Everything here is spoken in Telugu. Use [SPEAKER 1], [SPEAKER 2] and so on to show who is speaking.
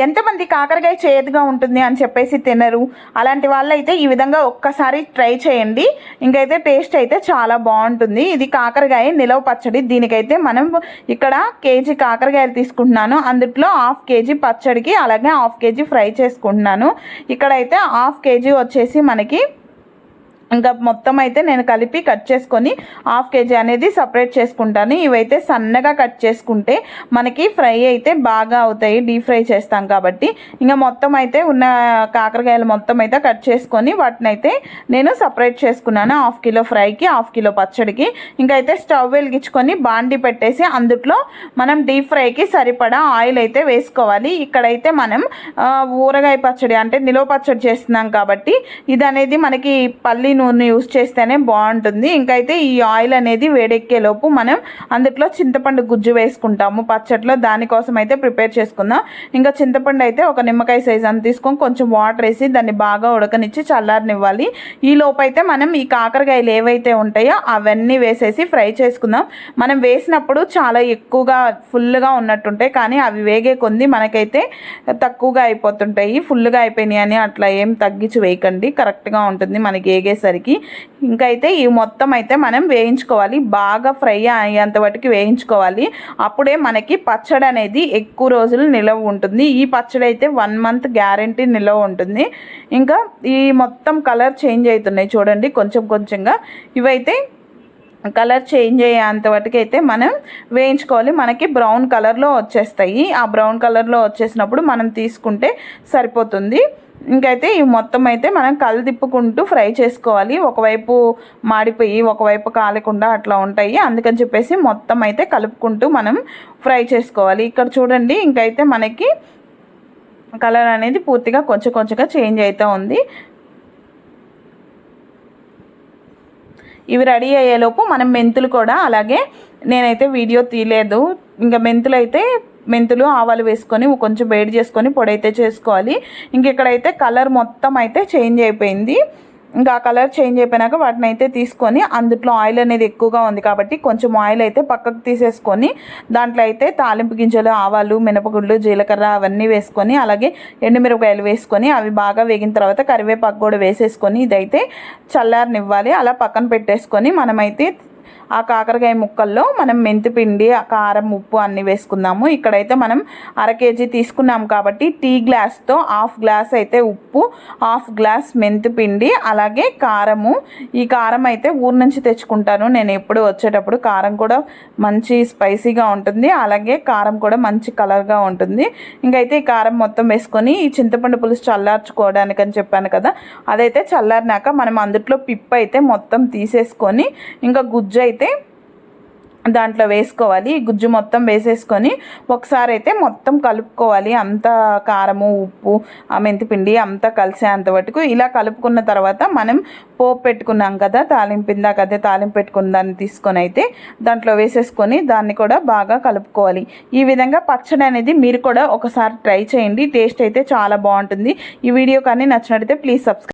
[SPEAKER 1] ఎంతమంది కాకరకాయ చేదుగా ఉంటుంది అని చెప్పేసి తినరు. అలాంటి వాళ్ళైతే ఈ విధంగా ఒక్కసారి ట్రై చేయండి. ఇంకైతే టేస్ట్ అయితే చాలా బాగుంటుంది. ఇది కాకరకాయ నిలవ పచ్చడి. దీనికైతే మనం ఇక్కడ కేజీ కాకరకాయలు తీసుకుంటున్నాను. అందులో 1/2 కేజీ పచ్చడికి, అలాగే 1/2 కేజీ ఫ్రై చేసుకుంటున్నాను. ఇక్కడైతే 1/2 కేజీ వచ్చేసి మనకి ఇంకా మొత్తం అయితే నేను కలిపి కట్ చేసుకొని 1/2 కేజీ అనేది సపరేట్ చేసుకుంటాను. ఇవైతే సన్నగా కట్ చేసుకుంటే మనకి ఫ్రై అయితే బాగా అవుతాయి, డీప్ ఫ్రై చేస్తాం కాబట్టి. ఇంకా మొత్తం అయితే ఉన్న కాకరకాయలు మొత్తం అయితే కట్ చేసుకొని వాటిని అయితే నేను సపరేట్ చేసుకున్నాను. 1/2 కిలో ఫ్రైకి, 1/2 కిలో పచ్చడికి. ఇంకైతే స్టవ్ వెలిగించుకొని బాండి పెట్టేసి అందులో మనం డీప్ ఫ్రైకి సరిపడా ఆయిల్ అయితే వేసుకోవాలి. ఇక్కడైతే మనం ఊరగాయ పచ్చడి అంటే నిలువ పచ్చడి చేస్తున్నాం కాబట్టి ఇది అనేది మనకి పల్లి నూనె యూస్ చేస్తేనే బాగుంటుంది. ఇంకైతే ఈ ఆయిల్ అనేది వేడెక్కేలోపు మనం అందులో చింతపండు గుజ్జు వేసుకుంటాము పచ్చడిలో. దానికోసం అయితే ప్రిపేర్ చేసుకుందాం. ఇంకా చింతపండు అయితే ఒక నిమ్మకాయ సైజ్ అంత తీసుకొని కొంచెం వాటర్ వేసి దాన్ని బాగా ఉడకనిచ్చి చల్లారనివ్వాలి. ఈ లోపు అయితే మనం ఈ కాకరకాయలు ఏవైతే ఉంటాయో అవన్నీ వేసేసి ఫ్రై చేసుకుందాం. మనం వేసినప్పుడు చాలా ఎక్కువగా ఫుల్గా ఉన్నట్టుంటాయి, కానీ అవి వేగే కొంది మనకైతే తక్కువగా అయిపోతుంటాయి. ఫుల్గా అయిపోయినాయి అని అట్లా ఏం తగ్గించి వేయకండి, కరెక్ట్గా ఉంటుంది మనకి వేగేసరికి. ఇంకైతే ఈ మొత్తం అయితే మనం వేయించుకోవాలి, బాగా ఫ్రై అయ్యేంత వరకు వేయించుకోవాలి. అప్పుడే మనకి పచ్చడి అనేది ఎక్కువ రోజులు నిలవ ఉంటుంది. ఈ పచ్చడి అయితే 1 మంత్ గ్యారంటీ నిలవ ఉంటుంది. ఇంకా ఈ మొత్తం కలర్ చేంజ్ అవుతున్నాయి చూడండి కొంచెం కొంచెంగా. ఇవైతే కలర్ చేంజ్ అయ్యేంత వరకు అయితే మనం వేయించుకోవాలి. మనకి బ్రౌన్ కలర్లో వచ్చేస్తాయి. ఆ బ్రౌన్ కలర్లో వచ్చేసినప్పుడు మనం తీసుకుంటే సరిపోతుంది. ఇంకైతే ఈ మొత్తం అయితే మనం తిప్పుకుంటూ ఫ్రై చేసుకోవాలి. ఒకవైపు మాడిపోయి ఒకవైపు కాలకుండా అట్లా ఉంటాయి. అందుకని చెప్పేసి మొత్తం అయితే కలుపుకుంటూ మనం ఫ్రై చేసుకోవాలి. ఇక్కడ చూడండి ఇంకైతే మనకి కలర్ అనేది పూర్తిగా కొంచెం కొంచెంగా చేంజ్ అవుతూ ఉంది. ఇవి రెడీ అయ్యేలోపు మనం మెంతులు కూడా, అలాగే నేనైతే వీడియో తీయలేదు, ఇంకా మెంతులు ఆవాలు వేసుకొని కొంచెం వేడి చేసుకొని పొడి అయితే చేసుకోవాలి. ఇంక ఇక్కడైతే కలర్ మొత్తం అయితే చేంజ్ అయిపోయింది. ఇంకా కలర్ చేంజ్ అయిపోయినాక వాటిని అయితే తీసుకొని అందులో ఆయిల్ అనేది ఎక్కువగా ఉంది కాబట్టి కొంచెం ఆయిల్ అయితే పక్కకు తీసేసుకొని దాంట్లో అయితే తాలింపు గింజలు, ఆవాలు, మినపగుళ్ళు, జీలకర్ర అవన్నీ వేసుకొని, అలాగే ఎండుమిరపకాయలు వేసుకొని అవి బాగా వేగిన తర్వాత కరివేపాకు కూడా వేసేసుకొని ఇదైతే చల్లారనివ్వాలి. అలా పక్కన పెట్టేసుకొని మనమైతే ఆ కాకరకాయ ముక్కల్లో మనం మెంతిపిండి, కారం, ఉప్పు అన్నీ వేసుకుందాము. ఇక్కడైతే మనం 1/2 కేజీ తీసుకున్నాం కాబట్టి టీ గ్లాస్తో 1/2 గ్లాస్ అయితే ఉప్పు, 1/2 గ్లాస్ మెంతిపిండి, అలాగే కారము. ఈ కారం అయితే ఊరు నుంచి తెచ్చుకుంటాను నేను ఎప్పుడు వచ్చేటప్పుడు. కారం కూడా మంచి స్పైసీగా ఉంటుంది, అలాగే కారం కూడా మంచి కలర్గా ఉంటుంది. ఇంకైతే ఈ కారం మొత్తం వేసుకొని ఈ చింతపండు పులుసు చల్లార్చుకోవడానికి అని చెప్పాను కదా, అదైతే చల్లారినాక మనం అందులో పిప్పు అయితే మొత్తం తీసేసుకొని ఇంకా గుజ్జు అయితే దాంట్లో వేసుకోవాలి. గుజ్జు మొత్తం వేసేసుకొని ఒకసారి అయితే మొత్తం కలుపుకోవాలి. అంతా కారము, ఉప్పు, ఆ మెంతిపిండి అంతా కలిసేంత వరకు ఇలా కలుపుకున్న తర్వాత మనం పోపు పెట్టుకున్నాం కదా తాలింపు పెట్టుకున్న దాన్ని తీసుకొని అయితే దాంట్లో వేసేసుకొని దాన్ని కూడా బాగా కలుపుకోవాలి. ఈ విధంగా పచ్చడి అనేది మీరు కూడా ఒకసారి ట్రై చేయండి. టేస్ట్ అయితే చాలా బాగుంటుంది. ఈ వీడియో కానీ నచ్చినట్లయితే ప్లీజ్ సబ్స్క్రైబ్.